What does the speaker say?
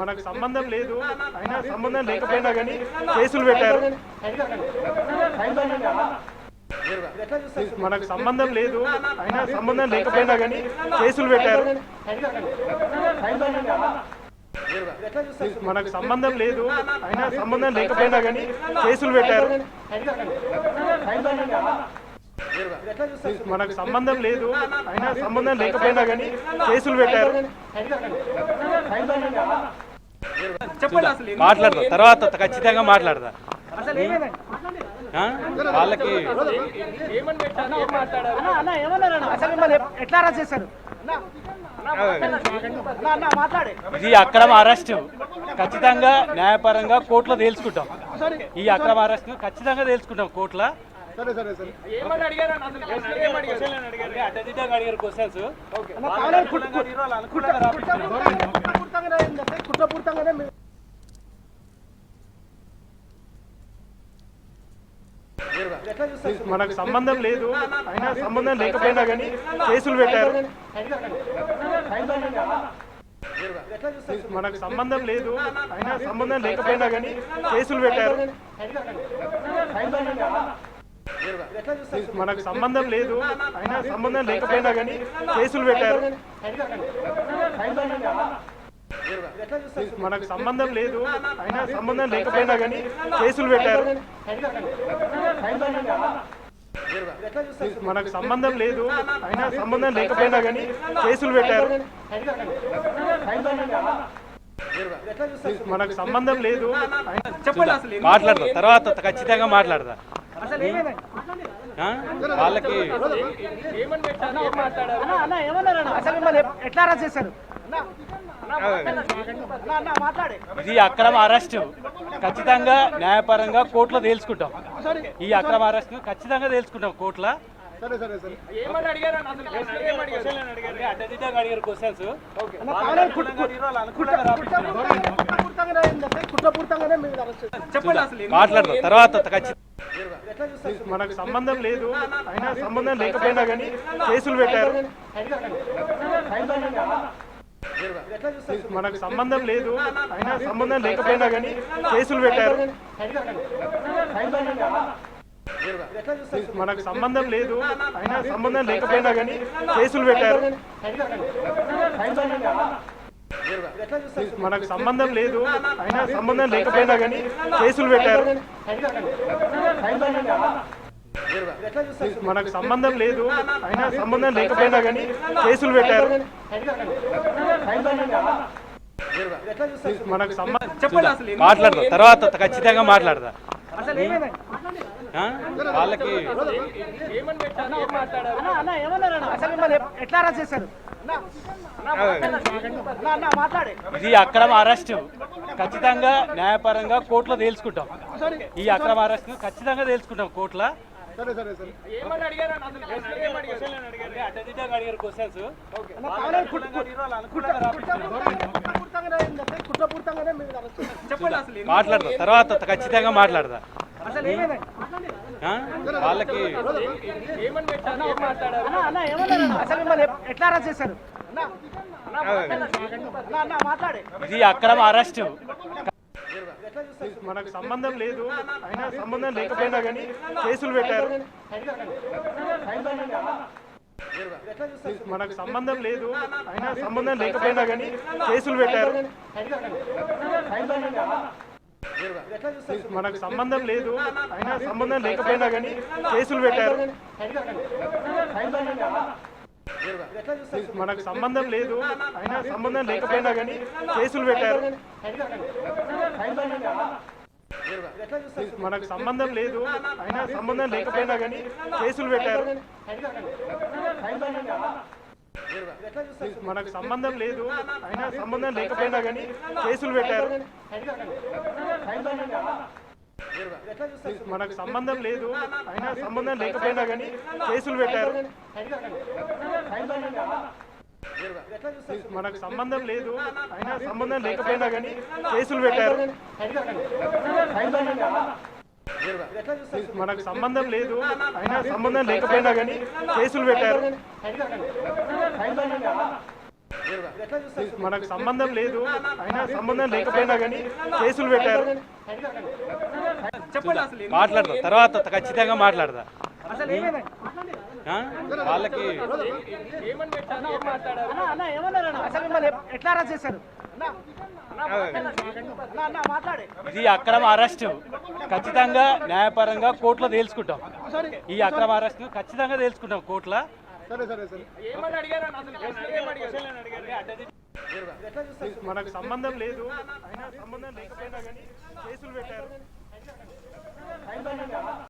మనకు సంబంధం లేదు, అయినా సంబంధం లేకపోయినా కానీ కేసులు పెట్టారు. మనకు సంబంధం లేదు, అయినా సంబంధం లేకపోయినా కానీ కేసులు పెట్టారు. మనకు సంబంధం లేదు, అయినా సంబంధం లేకపోయినా కానీ కేసులు పెట్టారు. మనకు సంబంధం లేదు, అయినా సంబంధం లేకపోయినా కానీ కేసులు పెట్టారు. మాట్లాడతా తర్వాత ఖచ్చితంగా మాట్లాడతా. వాళ్ళకి ఇది అక్రమ అరెస్ట్, ఖచ్చితంగా న్యాయపరంగా కోర్టులో తేల్చుకుంటాం. ఈ అక్రమ అరెస్ట్ ఖచ్చితంగా తేల్చుకుంటాం కోర్టులో. అడిగారు క్వశ్చన్స్ మనకు సంబంధం లేదు, అయినా సంబంధం లేకపోయినా కానీ కేసులు పెట్టారు. మనకు సంబంధం లేదు, అయినా సంబంధం లేకపోయినా కానీ కేసులు పెట్టారు. మనకు సంబంధం లేదు, అయినా సంబంధం లేకపోయినా కానీ కేసులు పెట్టారు. మనకు సంబంధం లేదు, అయినా సంబంధం లేకపోయినా కానీ కేసులు పెట్టారు. మనకు సంబంధం లేదు, అయినా సంబంధం లేకపోయినా కానీ కేసులు పెట్టారు. మనకు సంబంధం లేదు, మాట్లాడతా తర్వాత ఖచ్చితంగా మాట్లాడతా. వాళ్ళకి ఎట్లా చేశారు? ఇది అక్రమ అరెస్ట్, ఖచ్చితంగా న్యాయపరంగా కోర్టులో తేల్చుకుంటాం. ఈ అక్రమ అరెస్ట్ ఖచ్చితంగా తేల్చుకుంటాం కోర్టులో. అడిగారు క్వశ్చన్స్ మాట్లాడతా తర్వాత మనకు సంబంధం లేదు, అయినా సంబంధం లేకపోయినా కానీ కేసులు పెట్టారు. మనకు సంబంధం లేదు, అయినా సంబంధం లేకపోయినా కానీ కేసులు పెట్టారు. మనకు సంబంధం లేదు, అయినా సంబంధం లేకపోయినా కానీ కేసులు పెట్టారు. మనకు సంబంధం లేదు, అయినా సంబంధం లేకపోయినా కానీ కేసులు పెట్టారు. మనకు సంబంధం లేదు, అయినా సంబంధం లేకపోయినా కానీ కేసులు పెట్టారు. మనకు మాట్లాడతా తర్వాత ఖచ్చితంగా మాట్లాడతా. వాళ్ళకి ఎట్లా చేశారు? ఇది అక్రమ అరెస్ట్, ఖచ్చితంగా న్యాయపరంగా కోర్టులో తేల్చుకుంటాం. ఈ అక్రమ అరెస్ట్ ఖచ్చితంగా తేల్చుకుంటాం కోర్టులో. అడిగారు క్వశ్చన్స్ మాట్లాడతా తర్వాత ఖచ్చితంగా మాట్లాడతా. వాళ్ళకి ఎట్లా చేశారు? ఇది అక్రమ అరెస్ట్. మనకు సంబంధం లేదు, అయినా సంబంధం లేకపోయినా కానీ కేసులు పెట్టారు. మనకు సంబంధం లేదు, అయినా సంబంధం లేకపోయినా కానీ కేసులు పెట్టారు. మనకు సంబంధం లేదు, అయినా సంబంధం లేకపోయినా కానీ కేసులు పెట్టారు. మనకు సంబంధం లేదు, అయినా సంబంధం లేకపోయినా కానీ కేసులు పెట్టారు. మనకు సంబంధం లేదు, అయినా సంబంధం లేకపోయినా కానీ కేసులు పెట్టారు. మనకు సంబంధం లేదు, అయినా సంబంధం లేకపోయినా కానీ కేసులు పెట్టారు. మనకు సంబంధం లేదు, అయినా సంబంధం లేకపోయినా కానీ కేసులు పెట్టారు. మనకు సంబంధం లేదు, అయినా సంబంధం లేకపోయినా కానీ కేసులు పెట్టారు. మనకు సంబంధం లేదు, అయినా సంబంధం లేకపోయినా కానీ కేసులు పెట్టారు. మనకు సంబంధం లేదు, అయినా సంబంధం లేకపోయినా కానీ కేసులు పెట్టారు. చెప్పండి అసలు మాట్లాడతా తర్వాత ఖచ్చితంగా మాట్లాడతా అసలు ఏమైంది ఆ? వాళ్ళకి అన్న ఏమన్నారన్న అసలు మిమ్మల్ని ఎట్లా అరెస్ట్ చేశారు అన్న మాట్లాడే ఇది అక్రమ అరెస్ట్ ఖచ్చితంగా న్యాయపరంగా కోర్టులో తేల్చుకుంటాం. ఈ అక్రమ అరెస్ట్ ఖచ్చితంగా తేల్చుకుంటాం కోర్టులో. మనకు సంబంధం లేదు, అయినా సంబంధం లేకపోయినా కానీ కేసులు పెట్టారు.